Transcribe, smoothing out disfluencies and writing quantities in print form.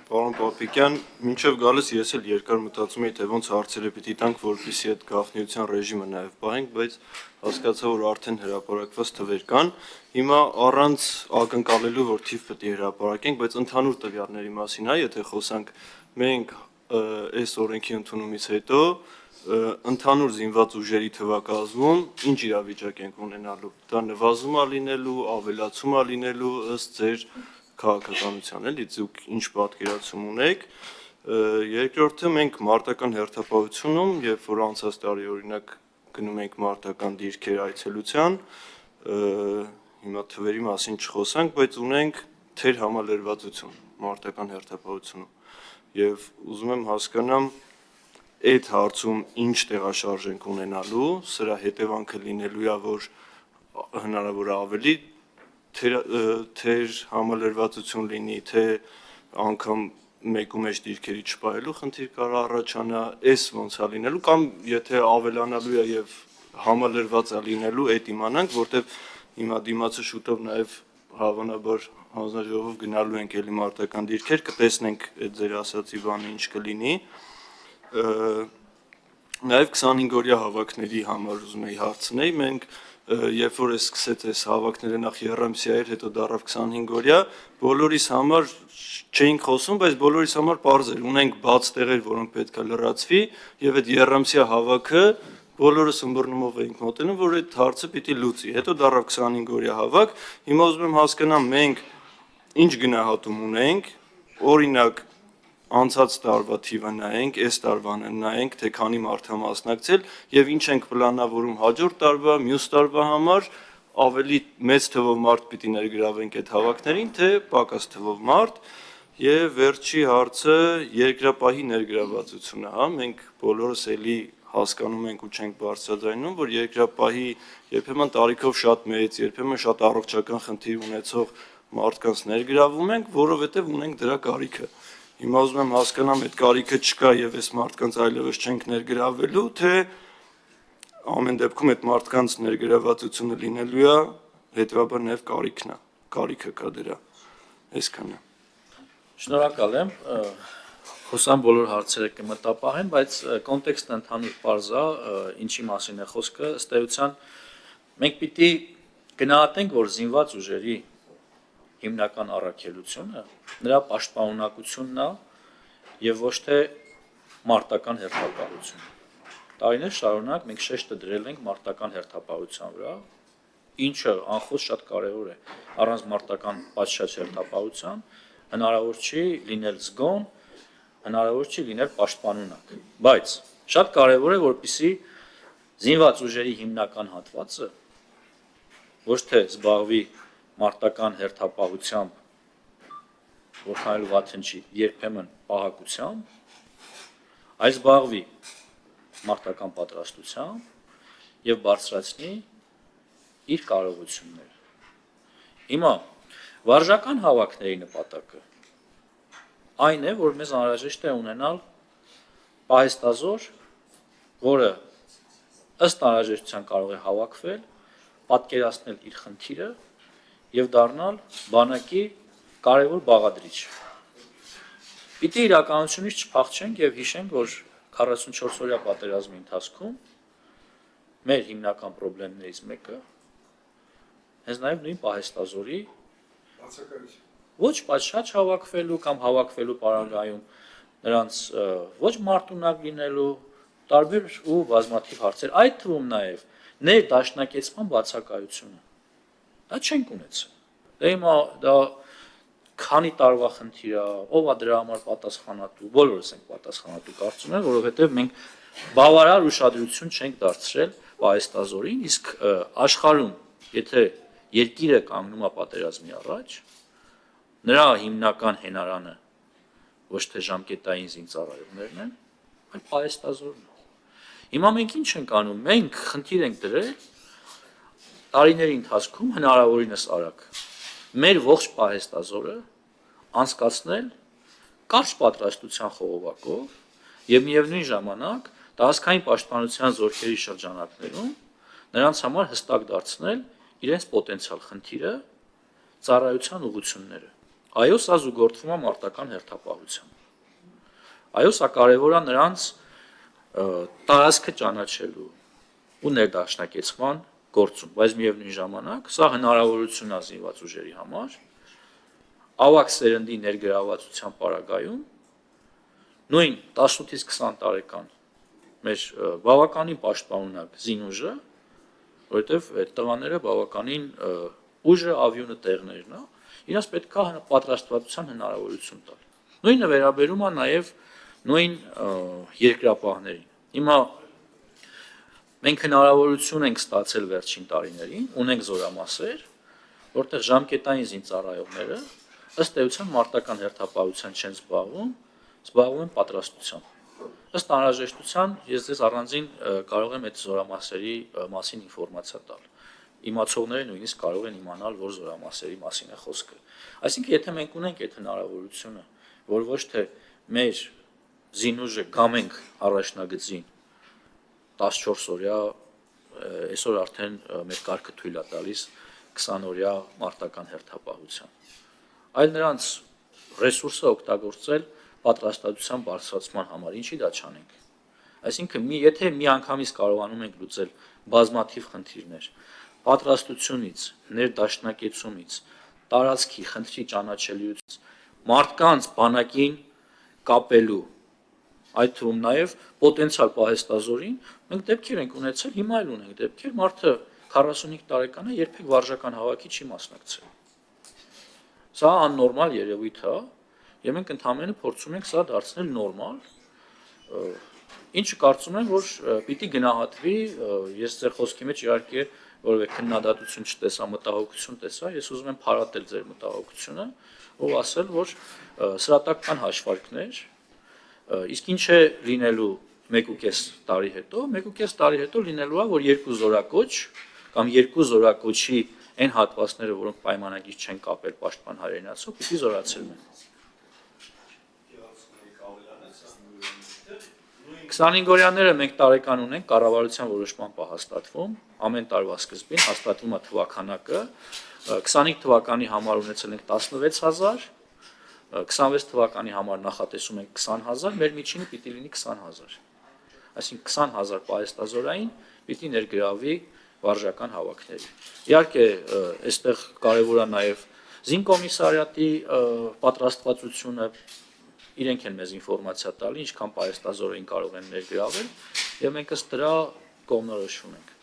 Պարոն Պապիկյան, մինչև գալիս ես էլ երկար մտածում էի, թե ոնց հարցերը պիտի տանք, որպեսզի այդ գաղտնիության ռեժիմը նաև պահենք, բայց հասկացա, որ արդեն հրապարակված թվեր կան։ Հիմա առանց ակնկալելու, որ թիվ պետք է հրապարակենք, բայց ընդհանուր տվյալների մասին, եթե խոսանք, մենք այս օրենքի ընդունումից հետո ընդհանուր զինված ուժերի թվակազմում ինչ իրավիճակ ենք ունենալու։ Դա նվազում է լինելու, ավելացում է լինելու ըստ ձեր քաղաքականության, էլի դուք ինչ պատկերացում ունեք։ Երկրորդը մենք մարտական հերթապահությունում, երբ որ անցած տարի օրինակ գնում ենք մարտական դիրքեր այցելության, հիմա թվերի մասին չխոսանք, բայց ունենք թեր համալրվածություն մարտական հերթապահությունում։ Եվ ուզում եմ հասկանամ այդ հարցում ինչ տեղաշարժ ենք ունենալու, սրա հետևանքը լինելու է, որ հնարավոր է ավելի թեր համալրվածություն լինի, թե անգամ մեկու մեջ դիրքերի չպահելու խնդիր կարող առաջանա, այս ոնց է լինելու, կամ եթե ավելանալու է եւ համալրված է լինելու, այդ իմանանք, որտեվ հիմա դիմացը շուտով նաեւ հավանաբար հանձնաժողով գնալու ենք էլի մարտական դիրքեր, կտեսնենք այդ ձեր ասացի բանը ինչ կլինի։ Նաեւ 25-օրյա հավաքների համար ուզում եի հարցնել, մենք երբ որ սկսեց այս հավաքները նախ Եռամսիա էր, հետո դառավ 25-օրյա, բոլորիս համար չէինք խոսում, բայց բոլորիս համար պարզ էր, ունենք բաց տեղեր, որոնք պետք է լրացվի, եւ այդ Եռամսիա հավաքը բոլորս ըմբռնումով էինք մոտենում, որ այդ հարցը պիտի լուծի։ Հետո դառավ 25-օրյա հավաք, հիմա ուզում եմ հասկանամ մենք ինչ գնահատում ունենք, օրինակ անցած տարվա թիվը նայենք, այս տարվանը նայենք, թե քանի մարդ է մասնակցել եւ ինչ ենք պլանավորում հաջորդ տարվա, մյուս տարվա համար, ավելի մեծ թվով մարդ պիտի ներգրավենք այդ հավաքներին, թե պակաս թվով մարդ։ Եվ վերջի հարցը երկրապահի ներգրավվածությունը, հա, մենք բոլորս էլի հասկանում ենք ու չենք բարձրաձայնում, որ երկրապահի երբեմն տարիքով շատ մեծ, երբեմն շատ առողջական խնդիր ունեցող մարդկանց ներգրավում ենք, որովհետեւ ունենք դրա կարիքը։ Հիմա ուզում եմ հասկանամ, այդ կարիքը չկա եւ այս մարդկանց այլևս չենք ներգրավելու, թե ամեն դեպքում այդ մարդկանց ներգրավվածությունը լինելու է, հետեւաբար նաեւ կարիքը կա դրա։ Այսքանը։ Շնորհակալ եմ, խոսամ բոլոր հարցերը կմտապահեմ, բայց կոնտեքստը ընդհանուր պարզ է, ինչի մասին է խոսքը, ըստ էության մենք պիտի գնահատենք, որ զինված ուժերի հիմնական առաքելությունը նրա պաշտպանունակությունն է եւ ոչ թե մարտական հերթապահությունը։ Տարիներ շարունակ մենք շեշտը դրել ենք մարտական հերթապահության վրա, ինչը անխոս շատ կարեւոր է։ Առանց մարտական պատշաճ հերթապահության հնարավոր չի լինել զգոն, հնարավոր չի լինել պաշտպանունակ։ Բայց շատ կարեւոր է, որպեսզի զինված ուժերի հիմնական հատվածը ոչ թե զբաղվի մարտական հերթապահությամբ, որքան էլ վատ հնչի, երբեմն պահակությամբ, այս զբաղվի մարտական պատրաստությամբ եւ բարձրացնի իր կարողությունները։ Հիմա վարժական հավաքների նպատակը այն է, որ մեզ անհրաժեշտ է ունենալ պահեստազոր, որը ըստ անհրաժեշտության կարող է հավաքվել, պատկերացնել իր խնդիրը եւ դառնալ բանակի կարևոր բաղադրիչ։ Պիտի իրականությունից չփախչենք եւ հիշենք, որ 44-օրյա պատերազմի ընթացքում մեր հիմնական խնդիրներից մեկը հենց նաեւ նույն պահեստազորի ոչ պատշաճ հավաքվելու կամ հավաքվելու պարագայում նրանց ոչ մարտունակ լինելու տարբեր ու բազմաթիվ հարցեր, այդ թվում նաեւ ներդաշնակեցման բացակայությունը։ Դա չենք ունեցել։ Դե հիմա դա քանի տարվա խնդիր է, ով է դրա համար պատասխանատու, բոլորս ենք պատասխանատու կարծում եմ, որովհետև մենք բավարար ուշադրություն չենք դարձրել պահեստազորին, իսկ աշխարհում, եթե երկիրը կանգնում է պատերազմի առաջ, նրա հիմնական հենարանը ոչ թե ժամկետային զինծառայողներն են, այլ պահեստազորն է։ Հիմա մենք ինչ ենք անում, մենք խնդիր ենք դրել տարիների ընթացքում հնարավորինս արագ մեր ողջ պահեստազորը անցկացնել կարճ պատրաստության խողովակով եւ միևնույն ժամանակ տարածքային պաշտպանության զորքերի շրջանակներում նրանց համար հստակ դարձնել իրենց պոտենցիալ խնդիրը, ծառայության ուղղությունները։ այո, սա զուգորդվում է մարտական հերթապահությամբ։ Այո, սա կարևոր է նրանց տարածքը ճանաչելու ու ներդաշնակեցման գործում, բայց միևնույն ժամանակ սա հնարավորություն է զինված ուժերի համար ավագ սերնդի ներգրավվածության պարագայում նույն 18-ից 20 տարեկան մեր բավականին պաշտպանունակ զինուժը, որովհետև այդ տղաները բավականին ուժը ավյունը տեղներն է, իրաց պետք է պատրաստվածության հնարավորություն տալ։ Նույնը վերաբերում է նաև նույն երկրապահներին։ Հիմա մենք հնարավորություն ենք ստացել վերջին տարիներին, ունենք զորամասեր, որտեղ ժամկետային զինծառայողները ըստ էության մարտական հերթապահության չեն զբաղվում են պատրաստությամբ։ Ըստ անհրաժեշտության ես ձեզ առանձին կարող եմ այդ զորամասերի մասին ինֆորմացիա տալ։ Իմացողները նույնիսկ կարող են իմանալ, որ զորամասերի մասին է խոսքը։ Այսինքն, եթե մենք ունենք այդ հնարավորությունը, որ ոչ թե մեր զինուժը գամենք առաջնագծին 14 օրյա, այսօր արդեն մեր կարգը թույլ է տալիս 20 օրյա մարտական հերթապահության, այլ նրանց ռեսուրսը օգտագործել պատրաստվածության բարձրացման համար, ինչի դա չանենք։ Այսինքն, եթե մի անգամից կարողանում ենք լուծել բազմաթիվ խնդիրներ, պատրաստությունից, ներդաշնակեցումից, տարածքի խնդրի ճանաչելիությունից, մարդկանց բանակին կապելու, այդ թվում նաև պոտենցիալ պահեստազորին, մենք դեպքեր ենք ունեցել, հիմա էլ ունենք դեպքեր, մարդը 45 տարեկան է, երբեք վարժական հավաքի չի մասնակցել։ Սա աննորմալ երևույթ է, եւ մենք ընդհանրապես փորձում ենք սա դարձնել նորմալ, ինչը կարծում եմ, որ պիտի գնահատվի, ես ձեր խոսքի մեջ իհարկե որևէ քննադատություն չտեսա, մտահոգություն տեսա, ես ուզում եմ փարատել ձեր մտահոգությունը, ով ասել, որ սրա տակ կան հաշվարկներ, իսկ ինչ է լինելու 1.5 տարի հետո, 1.5 տարի հետո լինելու է, որ երկու զորակոչ կամ երկու զորակոչի այն հատվածները, որոնք պայմանագիր չեն կապել պաշտպան հայրենացով, պիտի զորացել են։ 25-օրյաները մենք տարեկան ունենք, կառավարության որոշմամբ է հաստատվում, ամեն տարվա սկզբին հաստատվում է թվականակը, 25 թվականի համար ունեցել ենք 16,000, 26 թվականի համար նախատեսում ենք 20,000, մեր միջինը պիտի լինի 20,000, այսինքն 20,000 պահեստազորային պիտի ներգրավի վարժական հավաքների։ Իհարկե, այստեղ կարևոր է նաև զինկոմիսարիատի պատրաստվածությունը, իրենք են մեզ ինֆորմացիա տալի, ինչքան պահեստազորային կարող են ներգրավել, եւ մենք ըստ դրա կողմնորոշում ենք։